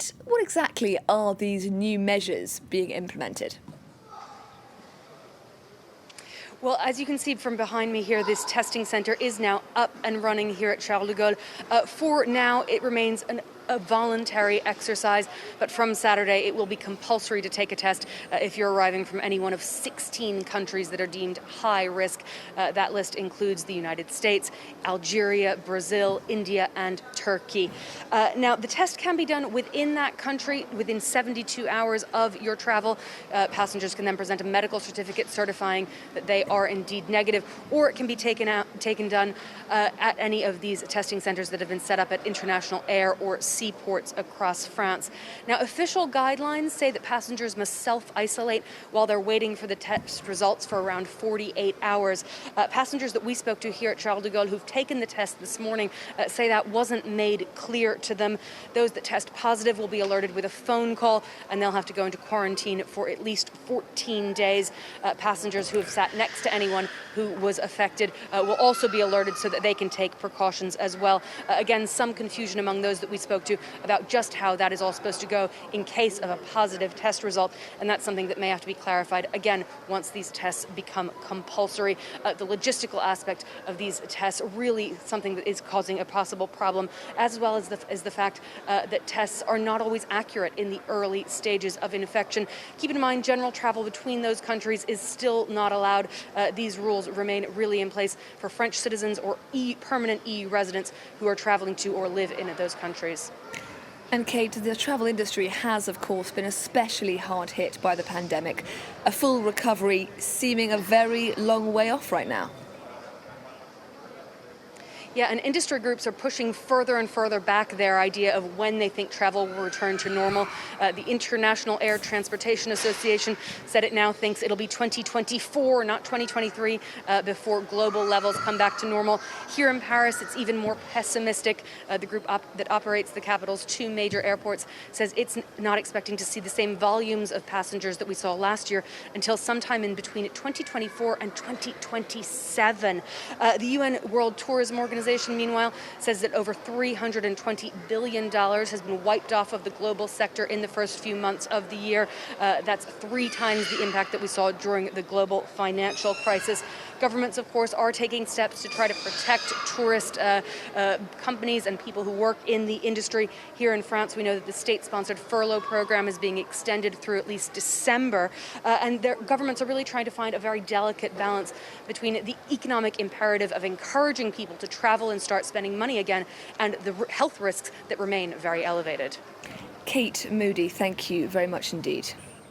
Kate, what exactly are these new measures being implemented? Well, as you can see from behind me here, this testing center is now up and running here at Charles de Gaulle. For now, it remains a voluntary exercise, but from Saturday it will be compulsory to take a test if you're arriving from any one of 16 countries that are deemed high risk. That list includes the United States, Algeria, Brazil, India, and Turkey. Now, the test can be done within that country within 72 hours of your travel. Passengers can then present a medical certificate certifying that they are indeed negative, or it can be taken done at any of these testing centers that have been set up at international air or seaports across France. Now, official guidelines say that passengers must self-isolate while they're waiting for the test results for around 48 hours. Passengers that we spoke to here at Charles de Gaulle who've taken the test this morning say that wasn't made clear to them. Those that test positive will be alerted with a phone call, and they'll have to go into quarantine for at least 14 days. Passengers who have sat next to anyone who was affected will also be alerted so that they can take precautions as well. Again, some confusion among those that we spoke to about just how that is all supposed to go in case of a positive test result, and that's something that may have to be clarified again once these tests become compulsory. The logistical aspect of these tests really something that is causing a possible problem, as well as the fact that tests are not always accurate in the early stages of infection. Keep in mind, general travel between those countries is still not allowed. These rules remain really in place for French citizens or permanent EU residents who are traveling to or live in those countries. And Kate, the travel industry has, of course, been especially hard hit by the pandemic. A full recovery seeming a very long way off right now. Yeah, and industry groups are pushing further and further back their idea of when they think travel will return to normal. The International Air Transportation Association said it now thinks it'll be 2024, not 2023, before global levels come back to normal. Here in Paris, it's even more pessimistic. The group that operates the capital's two major airports says it's not expecting to see the same volumes of passengers that we saw last year until sometime in between 2024 and 2027. The UN World Tourism Organization, meanwhile, says that over $320 billion has been wiped off of the global sector in the first few months of the year. That's 3 times the impact that we saw during the global financial crisis. Governments, of course, are taking steps to try to protect tourist companies and people who work in the industry. Here in France, we know that the state-sponsored furlough program is being extended through at least December. And their governments are really trying to find a very delicate balance between the economic imperative of encouraging people to travel and start spending money again and the health risks that remain very elevated. Kate Moody, thank you very much indeed.